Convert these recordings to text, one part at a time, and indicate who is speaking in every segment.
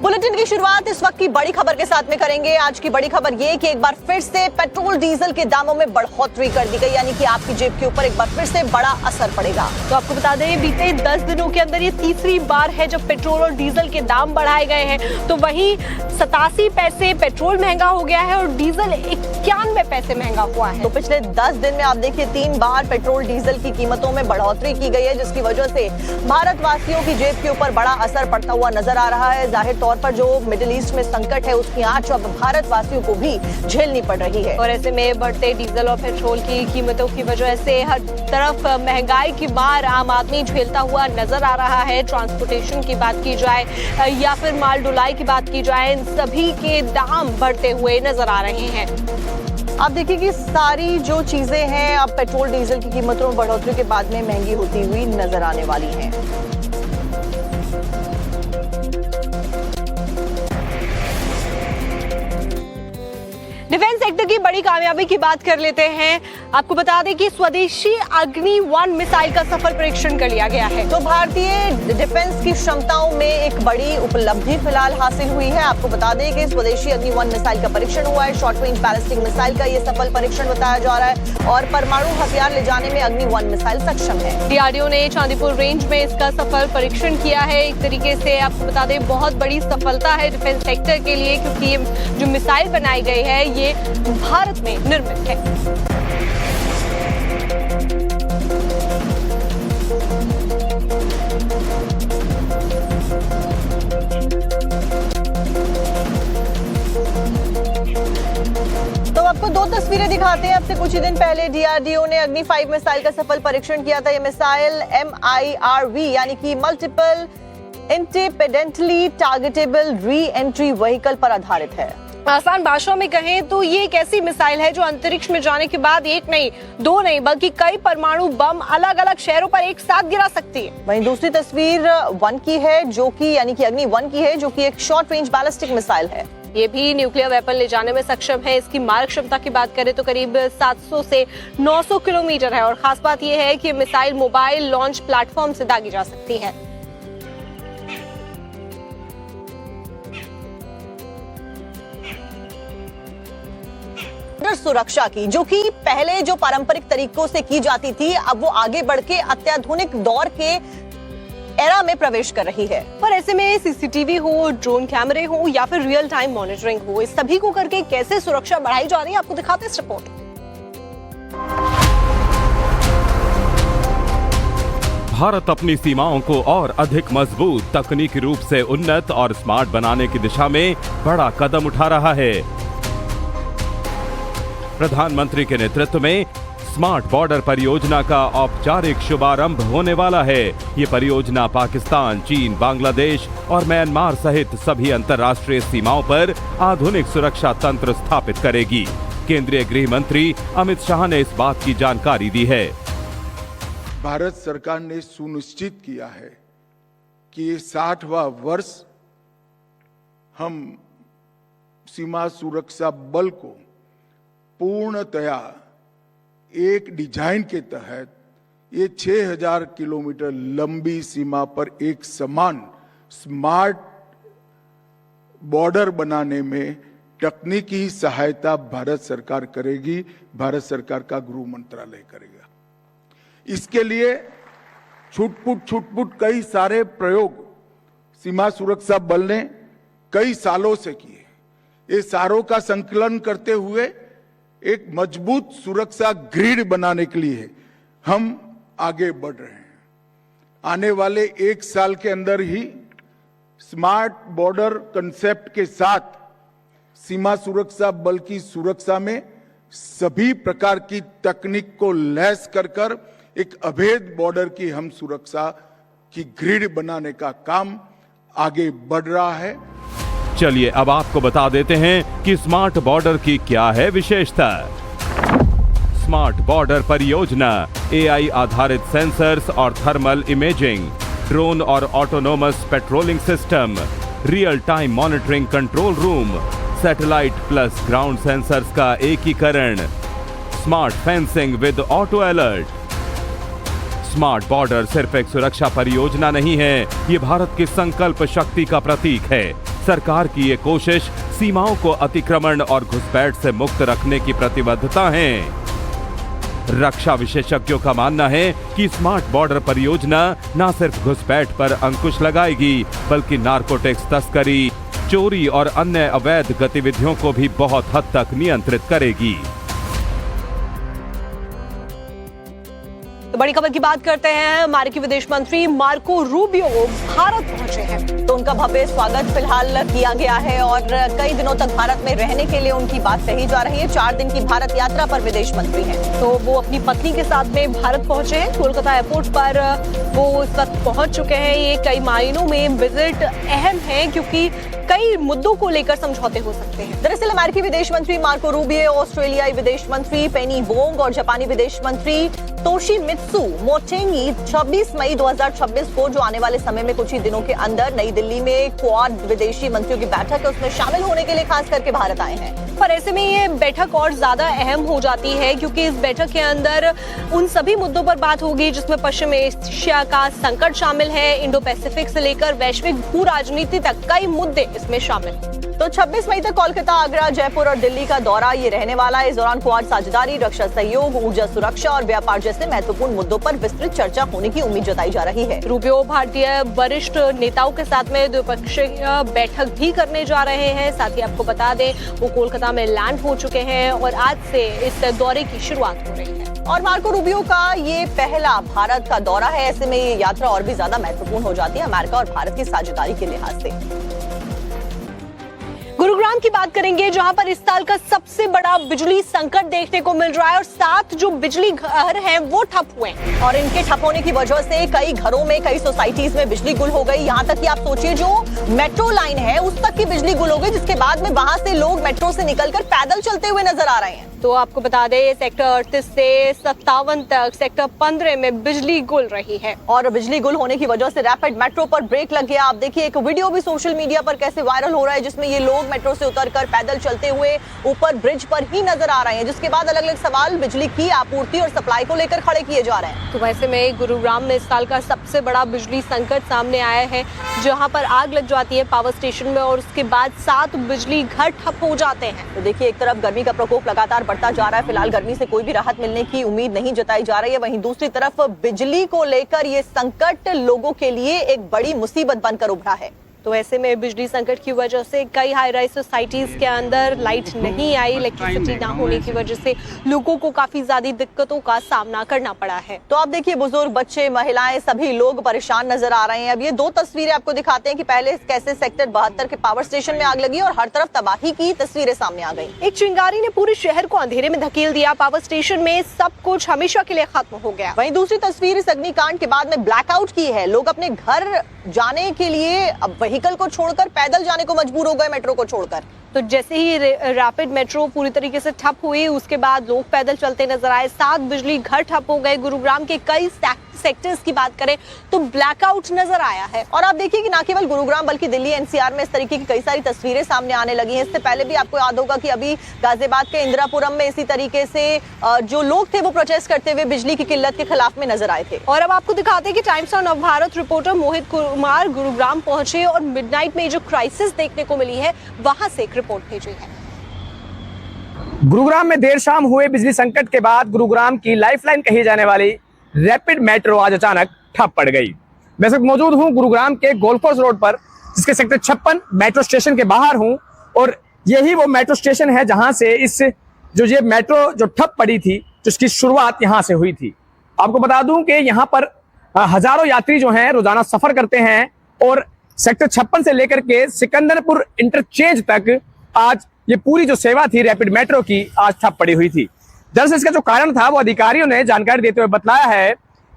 Speaker 1: Bulletin की शुरुआत इस वक्त की बड़ी खबर के साथ में करेंगे। आज की बड़ी खबर ये कि एक बार फिर से पेट्रोल डीजल के दामों में बढ़ोतरी कर दी गई, यानी कि आपकी जेब के ऊपर एक बार फिर से बड़ा असर पड़ेगा।
Speaker 2: तो आपको बता दें, बीते 10 दिनों के अंदर ये तीसरी बार है जब पेट्रोल और डीजल के दाम बढ़ाए गए हैं। तो वहीं 87 पैसे पेट्रोल महंगा हो गया है और डीजल 91 पैसे महंगा हुआ है।
Speaker 1: तो पिछले 10 दिन में आप देखिए 3 बार पेट्रोल डीजल की कीमतों में बढ़ोतरी की गई है, जिसकी वजह से भारतवासियों की जेब के ऊपर बड़ा असर पड़ता हुआ नजर आ रहा है। जाहिर तौर पर जो मिडिल ईस्ट में संकट है उसकी आंच अब भारतवासियों को भी झेलनी पड़ रही है।
Speaker 2: और ऐसे में बढ़ते डीजल और पेट्रोल की कीमतों की वजह से हर तरफ महंगाई की मार आम आदमी झेलता हुआ नजर आ रहा है। ट्रांसपोर्टेशन की बात की जाए या फिर माल ढुलाई की बात की जाए, इन सभी के दाम बढ़ते हुए नजर आ रहे हैं।
Speaker 1: आप देखिए कि सारी जो चीजें हैं अब पेट्रोल डीजल की कीमतों में बढ़ोतरी के बाद में महंगी होती हुई नजर आने वाली हैं।
Speaker 2: डिफेंस सेक्टर की बड़ी कामयाबी की बात कर लेते हैं। आपको बता दें कि स्वदेशी अग्नि 1 मिसाइल का सफल परीक्षण कर लिया गया है।
Speaker 1: तो भारतीय डिफेंस की क्षमताओं में एक बड़ी उपलब्धि फिलहाल हासिल हुई है। आपको बता दें कि स्वदेशी अग्नि 1 मिसाइल का परीक्षण हुआ है। शॉर्ट रेंज बैलिस्टिक मिसाइल का ये सफल परीक्षण बताया जा रहा है और परमाणु हथियार ले जाने में अग्नि 1 मिसाइल सक्षम है।
Speaker 2: डीआरडीओ ने चांदीपुर रेंज में इसका सफल परीक्षण किया है। एक तरीके से आपको बता दें बहुत बड़ी सफलता है डिफेंस सेक्टर के लिए, क्योंकि ये जो मिसाइल बनाई गई है ये भारत में निर्मित है।
Speaker 1: तो आपको 2 तस्वीरें दिखाते हैं। अब से कुछ ही दिन पहले डीआरडीओ ने अग्नि 5 मिसाइल का सफल परीक्षण किया था। यह मिसाइल MIRV यानी कि multiple independently targetable re entry vehicle पर आधारित है।
Speaker 2: आसान भाषा में कहें तो ये एक ऐसी मिसाइल है जो अंतरिक्ष में जाने के बाद एक नहीं, 2 नहीं, बल्कि कई परमाणु बम अलग अलग शहरों पर एक साथ गिरा सकती है।
Speaker 1: वहीं दूसरी तस्वीर 1 की है, जो कि यानी कि अग्नि 1 की है, जो कि एक शॉर्ट रेंज बैलिस्टिक मिसाइल है।
Speaker 2: ये भी न्यूक्लियर वेपन ले जाने में सक्षम है। इसकी मारक क्षमता की बात करें तो करीब 700 से 900 किलोमीटर है और खास बात यह है कि मिसाइल मोबाइल लॉन्च प्लेटफॉर्म से दागी जा सकती है।
Speaker 1: सुरक्षा की, जो कि पहले जो पारंपरिक तरीकों से की जाती थी, अब वो आगे बढ़ के अत्याधुनिक दौर के एरा में प्रवेश कर रही है।
Speaker 2: और ऐसे में सीसीटीवी हो, ड्रोन कैमरे हो या फिर रियल टाइम मॉनिटरिंग हो, इस सभी को करके कैसे सुरक्षा बढ़ाई जा रही है आपको दिखाते हैं इस रिपोर्ट।
Speaker 3: भारत अपनी सीमाओं को और अधिक मजबूत, तकनीकी रूप से उन्नत और स्मार्ट बनाने की दिशा में बड़ा कदम उठा रहा है। प्रधानमंत्री के नेतृत्व में स्मार्ट बॉर्डर परियोजना का औपचारिक शुभारंभ होने वाला है। ये परियोजना पाकिस्तान, चीन, बांग्लादेश और म्यांमार सहित सभी अंतर्राष्ट्रीय सीमाओं पर आधुनिक सुरक्षा तंत्र स्थापित करेगी। केंद्रीय गृह मंत्री अमित शाह ने इस बात की जानकारी दी है।
Speaker 4: भारत सरकार ने सुनिश्चित किया है कि 60वां वर्ष हम सीमा सुरक्षा बल को पूर्णतया एक डिजाइन के तहत ये 6000 किलोमीटर लंबी सीमा पर एक समान स्मार्ट बॉर्डर बनाने में तकनीकी सहायता भारत सरकार करेगी, भारत सरकार का गृह मंत्रालय करेगा। इसके लिए छुटपुट कई सारे प्रयोग सीमा सुरक्षा बल ने कई सालों से किए। ये सारों का संकलन करते हुए एक मजबूत सुरक्षा ग्रिड बनाने के लिए हम आगे बढ़ रहे हैं। आने वाले 1 साल के अंदर ही स्मार्ट बॉर्डर कंसेप्ट के साथ सीमा सुरक्षा बल की सुरक्षा में सभी प्रकार की तकनीक को लैस कर एक अभेद बॉर्डर की हम सुरक्षा की ग्रिड बनाने का काम आगे बढ़ रहा है।
Speaker 3: चलिए अब आपको बता देते हैं कि स्मार्ट बॉर्डर की क्या है विशेषता। स्मार्ट बॉर्डर परियोजना AI आधारित सेंसर्स और थर्मल इमेजिंग, ड्रोन और autonomous patrolling system, real time monitoring control room, satellite plus ground sensors का एकीकरण, smart fencing with auto alert. Smart border सिर्फ एक सुरक्षा परियोजना नहीं है, ये भारत की संकल्प शक्ति का प्रतीक है। सरकार की ये कोशिश सीमाओं को अतिक्रमण और घुसपैठ से मुक्त रखने की प्रतिबद्धता है। रक्षा विशेषज्ञों का मानना है कि स्मार्ट बॉर्डर परियोजना न सिर्फ घुसपैठ पर अंकुश लगाएगी, बल्कि नारकोटिक्स तस्करी, चोरी और अन्य अवैध गतिविधियों को भी बहुत हद तक नियंत्रित करेगी।
Speaker 2: तो बड़ी खबर की बात करते हैं। अमेरिकी विदेश मंत्री मार्को रूबियो भारत पहुंचे हैं।
Speaker 1: तो उनका भव्य स्वागत फिलहाल किया गया है और कई दिनों तक भारत में रहने के लिए उनकी बात कही जा रही है। 4 दिन की भारत यात्रा पर विदेश मंत्री हैं।
Speaker 2: तो वो अपनी पत्नी के साथ में भारत पहुंचे हैं। कोलकाता एयरपोर्ट पर वो इस वक्त पहुंच चुके हैं। ये कई मायनों में विजिट अहम है क्योंकि कई मुद्दों को लेकर समझौते हो सकते हैं।
Speaker 1: दरअसल अमेरिकी विदेश मंत्री मार्को रूबियो, ऑस्ट्रेलियाई विदेश मंत्री पेनी वोंग और जापानी विदेश मंत्री तोशिमित्सु मोटेगी 26 मई 2026 को, जो आने वाले समय में कुछ ही दिनों के अंदर नई दिल्ली में क्वाड विदेशी मंत्रियों की बैठक है, उसमें शामिल होने के लिए खास करके भारत आए हैं।
Speaker 2: पर ऐसे में ये बैठक और ज्यादा अहम हो जाती है क्योंकि इस बैठक के अंदर उन सभी मुद्दों पर बात होगी जिसमें पश्चिम एशिया का संकट शामिल है। इंडो पैसिफिक से लेकर वैश्विक भू राजनीति तक कई मुद्दे इसमें शामिल।
Speaker 1: तो 26 मई तक कोलकाता, आगरा, जयपुर और दिल्ली का दौरा ये रहने वाला है। इस दौरान क्वाड साझेदारी, रक्षा सहयोग, ऊर्जा सुरक्षा और व्यापार जैसे महत्वपूर्ण मुद्दों पर विस्तृत चर्चा होने की उम्मीद जताई जा रही है।
Speaker 2: रूबियो भारतीय वरिष्ठ नेताओं के साथ में द्विपक्षीय बैठक भी करने जा रहे हैं। साथ ही आपको बता दें वो कोलकाता में लैंड हो चुके हैं और आज से इस दौरे की शुरुआत हो रही है।
Speaker 1: और मार्को रूबियो का ये पहला भारत का दौरा है। ऐसे में ये यात्रा और भी ज्यादा महत्वपूर्ण हो जाती है अमेरिका और भारत की साझेदारी के लिहाज से।
Speaker 2: गुरुग्राम की बात करेंगे जहां पर इस साल का सबसे बड़ा बिजली संकट देखने को मिल रहा है और 7 जो बिजली घर हैं वो ठप हुए हैं।
Speaker 1: और इनके ठप होने की वजह से कई घरों में, कई सोसाइटीज में बिजली गुल हो गई। यहाँ तक कि आप सोचिए जो मेट्रो लाइन है उस तक की बिजली गुल हो गई, जिसके बाद में वहां से लोग मेट्रो से निकलकर पैदल चलते हुए नजर आ रहे हैं।
Speaker 2: तो आपको बता दें सेक्टर 38 से 57 तक सेक्टर 15 में बिजली गुल रही है।
Speaker 1: और बिजली गुल होने की वजह से रैपिड मेट्रो पर ब्रेक लग गया। आप देखिए एक वीडियो भी सोशल मीडिया पर कैसे वायरल हो रहा है जिसमें ये लोग मेट्रो से उतरकर पैदल चलते हुए ऊपर ब्रिज पर ही नजर आ रहे हैं, जिसके बाद अलग अलग सवाल बिजली की आपूर्ति और सप्लाई को लेकर खड़े किए जा रहे हैं।
Speaker 2: तो वैसे में गुरुग्राम में इस साल का सबसे बड़ा बिजली संकट सामने आया है जहां पर आग लग जाती है पावर स्टेशन में और उसके बाद 7 बिजली घर ठप हो जाते हैं।
Speaker 1: तो देखिए एक तरफ गर्मी का प्रकोप लगातार बढ़ता जा रहा है। फिलहाल गर्मी से कोई भी राहत मिलने की उम्मीद नहीं जताई जा रही है। वहीं दूसरी तरफ बिजली को लेकर ये संकट लोगों के लिए एक बड़ी मुसीबत बनकर उभरा है।
Speaker 2: तो ऐसे में बिजली संकट की वजह से कई हाई राइज सोसाइटीज के अंदर लाइट नहीं आई। इलेक्ट्रिसिटी ना होने की वजह से लोगों को काफी ज्यादा दिक्कतों का सामना करना पड़ा है।
Speaker 1: तो आप देखिए बुजुर्ग, बच्चे, महिलाएं सभी लोग परेशान नजर आ रहे हैं। अब ये 2 तस्वीरें आपको दिखाते हैं कि पहले कैसे सेक्टर 72 के पावर स्टेशन में आग लगी और हर तरफ तबाही की तस्वीरें सामने आ गई।
Speaker 2: एक चिंगारी ने पूरे शहर को अंधेरे में धकेल दिया। पावर स्टेशन में सब कुछ हमेशा के लिए खत्म हो गया।
Speaker 1: वहीं दूसरी तस्वीर इस अग्निकांड के बाद में ब्लैकआउट की है। लोग अपने घर जाने के लिए अब व्हीकल को छोड़कर पैदल जाने को मजबूर हो गए, मेट्रो को छोड़कर।
Speaker 2: तो जैसे ही रैपिड मेट्रो पूरी तरीके से ठप हुई उसके बाद लोग पैदल चलते नजर आए। 7 बिजली घर ठप हो गए। गुरुग्राम के कई सेक्टर्स की बात करें तो ब्लैकआउट नजर आया है।
Speaker 1: और आप देखिए कि ना केवल गुरुग्राम बल्कि दिल्ली एनसीआर में इस तरीके की कई सारी तस्वीरें सामने आने लगी हैं। इससे पहले भी आपको याद होगा कि अभी गाजियाबाद के इंदिरापुरम में इसी तरीके से जो लोग थे वो प्रोटेस्ट करते हुए बिजली की किल्लत के खिलाफ में नजर आए थे।
Speaker 2: और अब आपको दिखाते हैं कि times of Navbharat reporter Mohit Kumar Gurugram पहुंचे और मिडनाइट में जो क्राइसिस देखने को मिली है वहां से एक रिपोर्ट भेजी है।
Speaker 5: गुरुग्राम में देर शाम हुए बिजली संकट के बाद गुरुग्राम की लाइफलाइन कही जाने वाली रैपिड मेट्रो आज अचानक ठप पड़ गई। मैं इस वक्त मौजूद हूं गुरुग्राम के गोल्फ कोर्स रोड पर, जिसके सेक्टर 56 मेट्रो स्टेशन के बाहर हूं और यही वो मेट्रो स्टेशन है जहां से ये मेट्रो जो ठप पड़ी थी, जिसकी शुरुआत यहां से हुई थी। आपको बता दूं कि यहाँ पर हजारों यात्री जो हैं रोजाना सफर करते हैं और सेक्टर 56 से लेकर के सिकंदरपुर इंटरचेंज तक आज ये पूरी जो सेवा थी रैपिड मेट्रो की आज ठप पड़ी हुई थी। दरअसल इसका जो कारण था वो अधिकारियों ने जानकारी देते हुए बताया है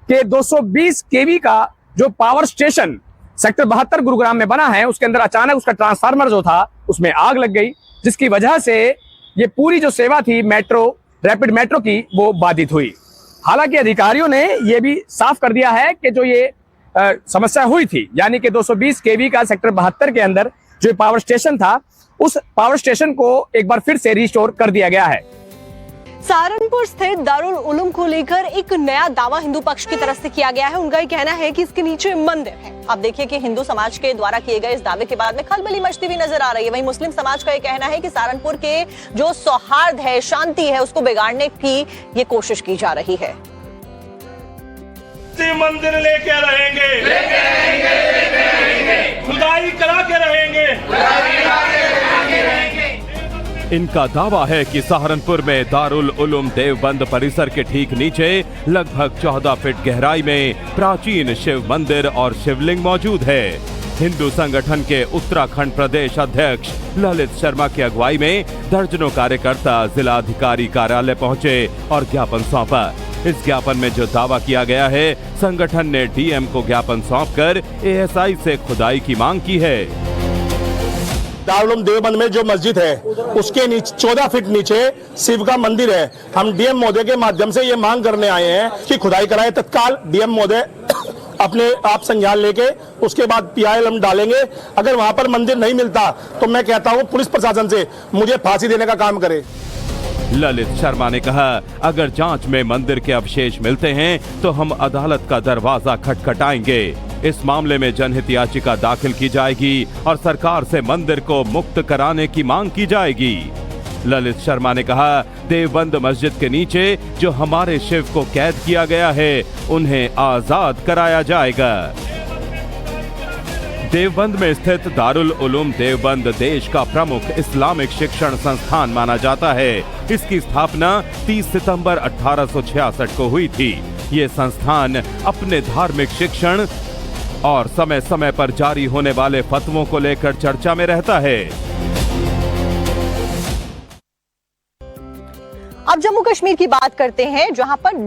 Speaker 5: कि 220 केवी का जो पावर स्टेशन सेक्टर 72 गुरुग्राम में बना है उसके अंदर अचानक उसका ट्रांसफार्मर जो था उसमें आग लग गई, जिसकी वजह से ये पूरी जो सेवा थी रैपिड मेट्रो की वो बाधित हुई। हालांकि अधिकारियों ने ये भी साफ कर दिया है कि जो ये समस्या हुई थी यानी कि 220 केवी का सेक्टर 72 के अंदर जो पावर स्टेशन था उस पावर स्टेशन को एक बार फिर से रिस्टोर कर दिया गया है।
Speaker 2: सहारनपुर स्थित दारुल उलूम को लेकर एक नया दावा हिंदू पक्ष की तरफ से किया गया है। उनका ये कहना है कि इसके नीचे मंदिर है।
Speaker 1: अब देखिए कि हिंदू समाज के द्वारा किए गए इस दावे के बाद में खलबली मचती हुई नजर आ रही है। वहीं मुस्लिम समाज का ये कहना है कि सहारनपुर के जो सौहार्द है, शांति है, उसको बिगाड़ने की ये कोशिश की जा रही है।
Speaker 6: मंदिर लेके रहेंगे, खुदाई करा के रहेंगे।
Speaker 3: इनका दावा है कि सहारनपुर में दारुल उलूम देवबंद परिसर के ठीक नीचे लगभग 14 फीट गहराई में प्राचीन शिव मंदिर और शिवलिंग मौजूद है। हिंदू संगठन के उत्तराखंड प्रदेश अध्यक्ष ललित शर्मा की अगुवाई में दर्जनों कार्यकर्ता जिलाधिकारी कार्यालय पहुंचे और ज्ञापन सौंपा। इस ज्ञापन में जो दावा किया गया है, संगठन ने डीएम को ज्ञापन सौंपकर एएसआई से खुदाई की मांग की है।
Speaker 7: दारुल उलूम देवबंद में जो मस्जिद है उसके नीचे 14 फीट नीचे शिव का मंदिर है। हम डीएम महोदय के माध्यम से ये मांग करने आए हैं कि खुदाई कराए तत्काल। डीएम महोदय अपने आप संज्ञान लेके उसके बाद पीआईएल डालेंगे। अगर वहां पर मंदिर नहीं मिलता तो मैं कहता हूं पुलिस प्रशासन से मुझे फांसी देने का काम करे।
Speaker 3: ललित शर्मा ने कहा, अगर जांच में मंदिर के अवशेष मिलते हैं तो हम अदालत का दरवाजा खटखटाएंगे। इस मामले में जनहित याचिका दाखिल की जाएगी और सरकार से मंदिर को मुक्त कराने की मांग की जाएगी। ललित शर्मा ने कहा, देवबंद मस्जिद के नीचे जो हमारे शिव को कैद किया गया है उन्हें आजाद कराया जाएगा। देवबंद में स्थित दारुल उलूम देवबंद देश का प्रमुख इस्लामिक शिक्षण संस्थान माना जाता है। इसकी स्थापना 30 सितंबर 1866 को हुई थी। ये संस्थान अपने धार्मिक शिक्षण और समय समय पर जारी होने वाले फतवों को लेकर चर्चा में रहता है।
Speaker 1: अब जम्मू कश्मीर की बात करते हैं, जहां पर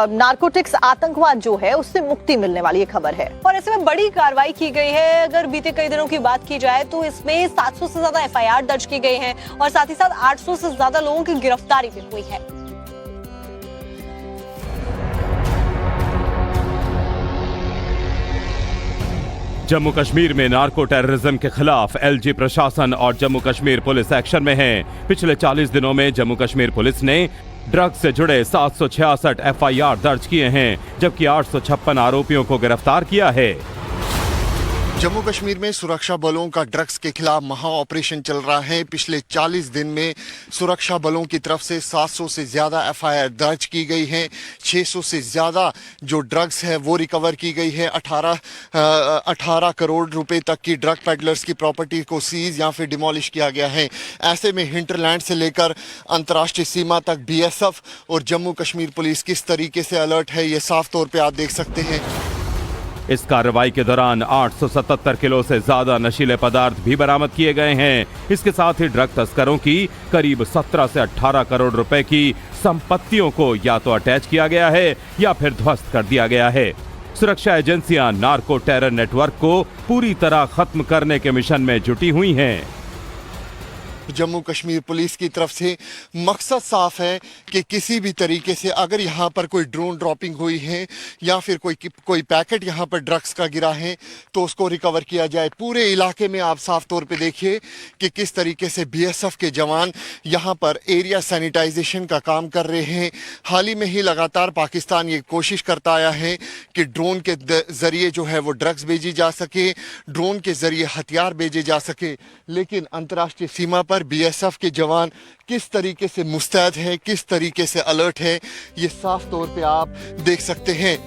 Speaker 1: नारकोटिक्स आतंकवाद जो है उससे मुक्ति मिलने वाली ये खबर है
Speaker 2: और ऐसे में बड़ी कार्रवाई की गई है। अगर बीते कई दिनों की बात की जाए तो इसमें 700 से ज्यादा एफआईआर दर्ज की गई हैं और साथ ही साथ 800 से ज्यादा लोगों की गिरफ्तारी भी हुई है।
Speaker 3: जम्मू कश्मीर में नार्को टेररिज्म के खिलाफ एलजी प्रशासन और जम्मू कश्मीर पुलिस एक्शन में है। पिछले 40 दिनों में जम्मू कश्मीर पुलिस ने ड्रग्स से जुड़े 766 एफआईआर दर्ज किए हैं, जबकि 856 आरोपियों को गिरफ्तार किया है।
Speaker 8: जम्मू कश्मीर में सुरक्षा बलों का ड्रग्स के खिलाफ महा ऑपरेशन चल रहा है। पिछले 40 दिन में सुरक्षा बलों की तरफ से 700 से ज्यादा एफआईआर दर्ज की गई है। 600 से ज्यादा जो ड्रग्स है वो रिकवर की गई है। 18 करोड़ रुपए तक की ड्रग पेडलर्स की प्रॉपर्टी को सीज या फिर डिमोलिश किया गया है। ऐसे में हिंटरलैंड से लेकर अंतर्राष्ट्रीय सीमा तक बीएसएफ और जम्मू कश्मीर पुलिस किस तरीके से अलर्ट है, ये साफ तौर पर आप देख सकते हैं।
Speaker 3: इस कार्रवाई के दौरान 877 किलो से ज्यादा नशीले पदार्थ भी बरामद किए गए हैं। इसके साथ ही ड्रग तस्करों की करीब 17 से 18 करोड़ रुपए की संपत्तियों को या तो अटैच किया गया है या फिर ध्वस्त कर दिया गया है। सुरक्षा एजेंसियां नार्को टेरर नेटवर्क को पूरी तरह खत्म करने के मिशन में जुटी हुई हैं।
Speaker 8: जम्मू कश्मीर पुलिस की तरफ से मकसद साफ है कि किसी भी तरीके से अगर यहाँ पर कोई ड्रोन ड्रॉपिंग हुई है या फिर कोई पैकेट यहाँ पर ड्रग्स का गिरा है तो उसको रिकवर किया जाए। पूरे इलाके में आप साफ तौर पे देखिए कि किस तरीके से बीएसएफ के जवान यहाँ पर एरिया सैनिटाइजेशन का काम कर रहे हैं। हाल ही में ही लगातार पाकिस्तान ये कोशिश करता आया है कि ड्रोन के जरिए जो है वो ड्रग्स भेजी जा सके, ड्रोन के जरिए हथियार भेजे जा सके, लेकिन अंतर्राष्ट्रीय सीमा पर बीएसएफ के जवान किस तरीके से मुस्तैद है, किस तरीके से अलर्ट है, ये साफ तौर पे आप देख सकते हैं।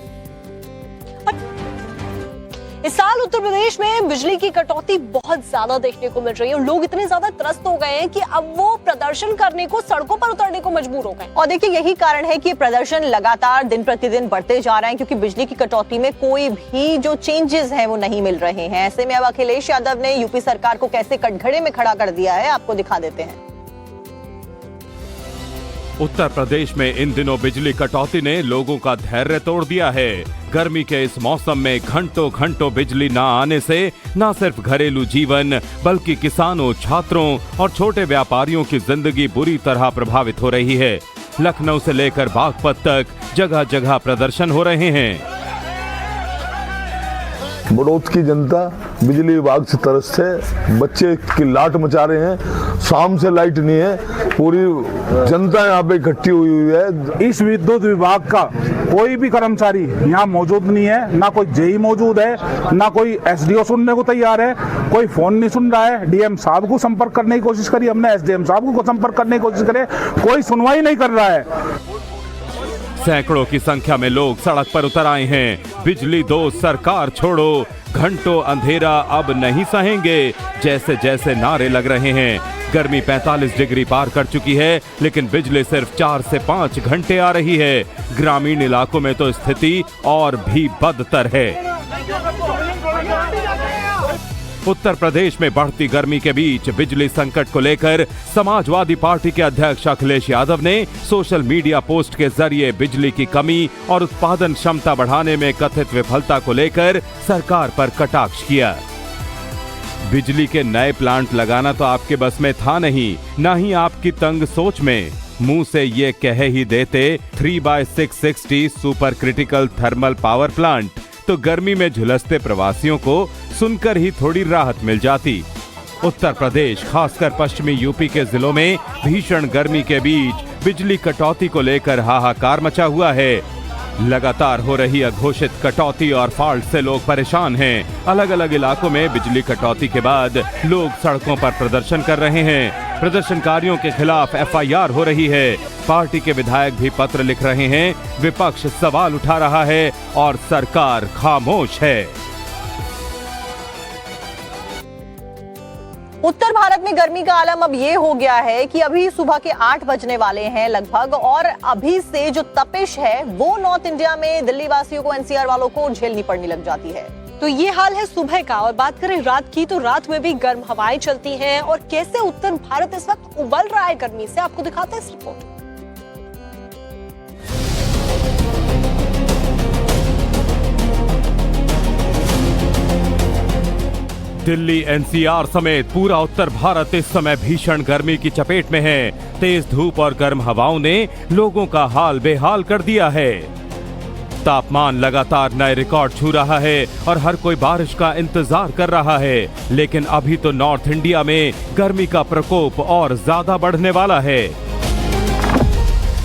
Speaker 2: इस साल उत्तर प्रदेश में बिजली की कटौती बहुत ज्यादा देखने को मिल रही है और लोग इतने ज्यादा त्रस्त हो गए हैं कि अब वो प्रदर्शन करने को, सड़कों पर उतरने को मजबूर हो गए।
Speaker 1: और देखिए यही कारण है कि प्रदर्शन लगातार दिन प्रतिदिन बढ़ते जा रहे हैं, क्योंकि बिजली की कटौती में कोई भी जो चेंजेस हैं वो नहीं मिल रहे हैं। ऐसे में अब अखिलेश यादव ने यूपी सरकार को कैसे कटघरे में खड़ा कर दिया है, आपको दिखा देते हैं।
Speaker 3: उत्तर प्रदेश में इन दिनों बिजली कटौती ने लोगों का धैर्य तोड़ दिया है। गर्मी के इस मौसम में घंटों घंटों बिजली न आने से न सिर्फ घरेलू जीवन बल्कि किसानों, छात्रों और छोटे व्यापारियों की जिंदगी बुरी तरह प्रभावित हो रही है। लखनऊ से लेकर बागपत तक जगह जगह प्रदर्शन हो रहे हैं।
Speaker 9: बड़ौत की जनता बिजली विभाग से तरस है, बच्चे की लाट मचा रहे हैं, शाम से लाइट नहीं है, पूरी जनता यहाँ पे इकट्ठी हुई है।
Speaker 10: इस विद्युत विभाग का कोई भी कर्मचारी यहाँ मौजूद नहीं है, ना कोई जेई मौजूद है, ना कोई एसडीओ सुनने को तैयार है, कोई फोन नहीं सुन रहा है। डीएम साहब को संपर्क करने की कोशिश करी हमने, एसडीएम साहब को संपर्क करने की कोशिश करे, कोई सुनवाई नहीं कर रहा है।
Speaker 3: सैकड़ों की संख्या में लोग सड़क पर उतर आए हैं। बिजली दो, सरकार छोड़ो, घंटों अंधेरा अब नहीं सहेंगे जैसे जैसे नारे लग रहे हैं। गर्मी 45 डिग्री पार कर चुकी है, लेकिन बिजली सिर्फ 4 से 5 घंटे आ रही है। ग्रामीण इलाकों में तो स्थिति और भी बदतर है। उत्तर प्रदेश में बढ़ती गर्मी के बीच बिजली संकट को लेकर समाजवादी पार्टी के अध्यक्ष अखिलेश यादव ने सोशल मीडिया पोस्ट के जरिए बिजली की कमी और उत्पादन क्षमता बढ़ाने में कथित विफलता को लेकर सरकार पर कटाक्ष किया। बिजली के नए प्लांट लगाना तो आपके बस में था नहीं, ना ही आपकी तंग सोच में। मुंह से ये कह ही देते 3/660 super critical thermal power plant, तो गर्मी में झुलसते प्रवासियों को सुनकर ही थोड़ी राहत मिल जाती। उत्तर प्रदेश, खासकर पश्चिमी यूपी के जिलों में भीषण गर्मी के बीच बिजली कटौती को लेकर हाहाकार मचा हुआ है। लगातार हो रही अघोषित कटौती और फॉल्ट से लोग परेशान हैं। अलग अलग इलाकों में बिजली कटौती के बाद लोग सड़कों पर प्रदर्शन कर रहे हैं। प्रदर्शनकारियों के खिलाफ एफआईआर हो रही है। पार्टी के विधायक भी पत्र लिख रहे हैं। विपक्ष सवाल उठा रहा है और सरकार खामोश है।
Speaker 1: उत्तर भारत में गर्मी का आलम अब ये हो गया है कि अभी सुबह के 8 बजने वाले हैं लगभग, और अभी से जो तपिश है वो नॉर्थ इंडिया में दिल्ली वासियों को, एनसीआर वालों को झेलनी पड़ने लग जाती है।
Speaker 2: तो ये हाल है सुबह का। और बात करें रात की, तो रात में भी गर्म हवाएं चलती हैं। और कैसे उत्तर भारत इस वक्त उबल रहा है गर्मी से, आपको दिखाते हैं इस रिपोर्ट।
Speaker 3: दिल्ली, एनसीआर समेत पूरा उत्तर भारत इस समय भीषण गर्मी की चपेट में है। तेज धूप और गर्म हवाओं ने लोगों का हाल बेहाल कर दिया है। तापमान लगातार नए रिकॉर्ड छू रहा है और हर कोई बारिश का इंतजार कर रहा है। लेकिन अभी तो नॉर्थ इंडिया में गर्मी का प्रकोप और ज्यादा बढ़ने वाला है।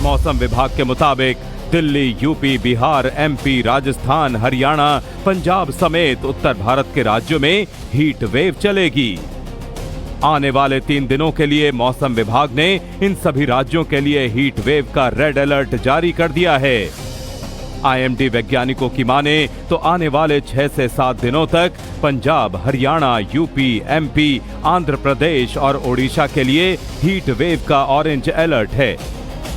Speaker 3: मौसम विभाग के मुताबिक दिल्ली, यूपी, बिहार, एमपी, राजस्थान, हरियाणा, पंजाब समेत उत्तर भारत के राज्यों में हीट वेव चलेगी। आने वाले 3 दिनों के लिए मौसम विभाग ने इन सभी राज्यों के लिए हीट वेव का रेड अलर्ट जारी कर दिया है। आईएमडी वैज्ञानिकों की माने तो आने वाले 6 से 7 दिनों तक पंजाब, हरियाणा, यूपी, एमपी, आंध्र प्रदेश और ओडिशा के लिए हीट वेव का ऑरेंज अलर्ट है,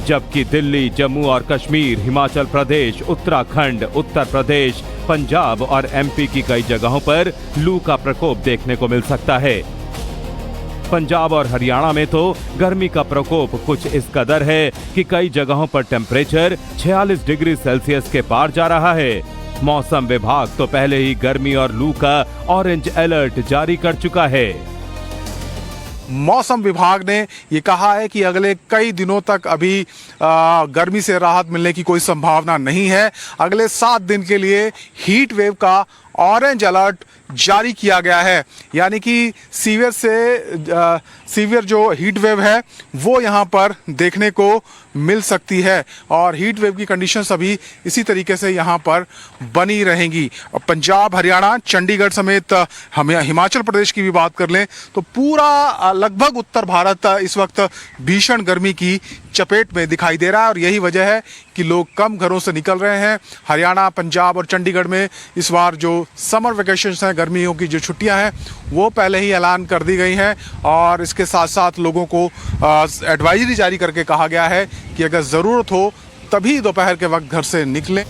Speaker 3: जबकि दिल्ली, जम्मू और कश्मीर, हिमाचल प्रदेश, उत्तराखंड, उत्तर प्रदेश, पंजाब और एमपी की कई जगहों पर लू का प्रकोप देखने को मिल सकता है। पंजाब और हरियाणा में तो गर्मी का प्रकोप कुछ इस कदर है कि कई जगहों पर टेम्परेचर 46 डिग्री सेल्सियस के पार जा रहा है। मौसम विभाग तो पहले ही गर्मी और लू का ऑरेंज अलर्ट जारी कर चुका है।
Speaker 10: मौसम विभाग ने ये कहा है कि अगले कई दिनों तक अभी गर्मी से राहत मिलने की कोई संभावना नहीं है। अगले 7 दिन के लिए हीट वेव का ऑरेंज अलर्ट जारी किया गया है, यानी कि सीवियर जो हीट वेव है वो यहाँ पर देखने को मिल सकती है और हीट वेव की कंडीशंस अभी इसी तरीके से यहाँ पर बनी रहेंगी। पंजाब, हरियाणा, चंडीगढ़ समेत हम हिमाचल प्रदेश की भी बात कर लें तो पूरा लगभग उत्तर भारत इस वक्त भीषण गर्मी की चपेट में दिखाई दे रहा है और यही वजह है कि लोग कम घरों से निकल रहे हैं। हरियाणा, पंजाब और चंडीगढ़ में इस बार जो समर वेकेशंस हैं, गर्मियों की जो छुट्टियां हैं, वो पहले ही ऐलान कर दी गई हैं और इसके साथ साथ लोगों को एडवाइजरी जारी करके कहा गया है कि अगर ज़रूरत हो तभी दोपहर के वक्त घर से निकलें।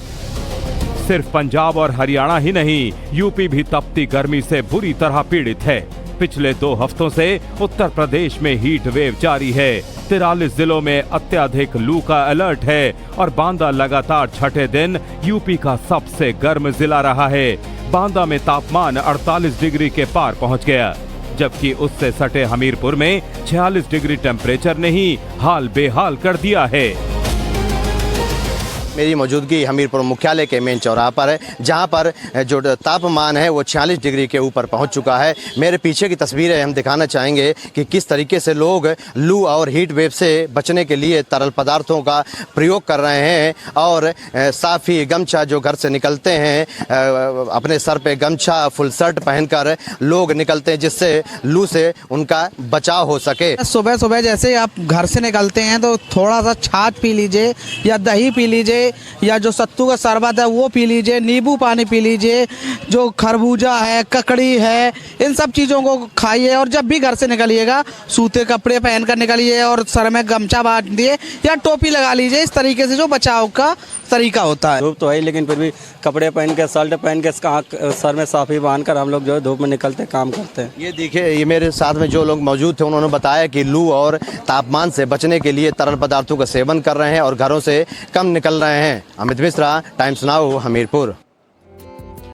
Speaker 3: सिर्फ पंजाब और हरियाणा ही नहीं, यूपी भी तपती गर्मी से बुरी तरह पीड़ित है। पिछले 2 हफ्तों से उत्तर प्रदेश में हीट वेव जारी है। 43 जिलों में अत्यधिक लू का अलर्ट है और बांदा लगातार 6ठे दिन यूपी का सबसे गर्म जिला रहा है। बांदा में तापमान 48 डिग्री के पार पहुंच गया, जबकि उससे सटे हमीरपुर में 46 डिग्री टेम्परेचर ने ही हाल बेहाल कर दिया है।
Speaker 11: मेरी मौजूदगी हमीरपुर मुख्यालय के मेन चौराहा पर है, जहां पर जो तापमान है वो 46 डिग्री के ऊपर पहुंच चुका है। मेरे पीछे की तस्वीरें हम दिखाना चाहेंगे कि किस तरीके से लोग लू और हीट वेव से बचने के लिए तरल पदार्थों का प्रयोग कर रहे हैं और साफ़ी गमछा जो घर से निकलते हैं, अपने सर पे गमछा फुल शर्ट पहनकर लोग निकलते हैं, जिससे लू से उनका बचाव हो सके।
Speaker 12: सुबह सुबह जैसे आप घर से निकलते हैं तो थोड़ा सा छाछ पी लीजिए या दही पी लीजिए या जो सत्तू का शरबत है वो पी लीजिए, नींबू पानी पी लीजिए, जो खरबूजा है, ककड़ी है, इन सब चीज़ों को खाइए। और जब भी घर से निकलिएगा सूते कपड़े पहनकर निकलिए और सर में गमछा बांध दिए या टोपी लगा लीजिए। इस तरीके से जो बचाव का तरीका होता है।
Speaker 13: धूप तो है लेकिन फिर भी कपड़े पहन के, शर्ट पहन के, सर में साफी बांध कर हम लोग जो है धूप में निकलते काम करते हैं।
Speaker 11: ये देखिए, ये मेरे साथ में जो लोग मौजूद थे उन्होंने बताया कि लू और तापमान से बचने के लिए तरल पदार्थों का सेवन कर रहे हैं और घरों से कम निकल रहे हैं। Amit Mishra, times now, Hamirpur.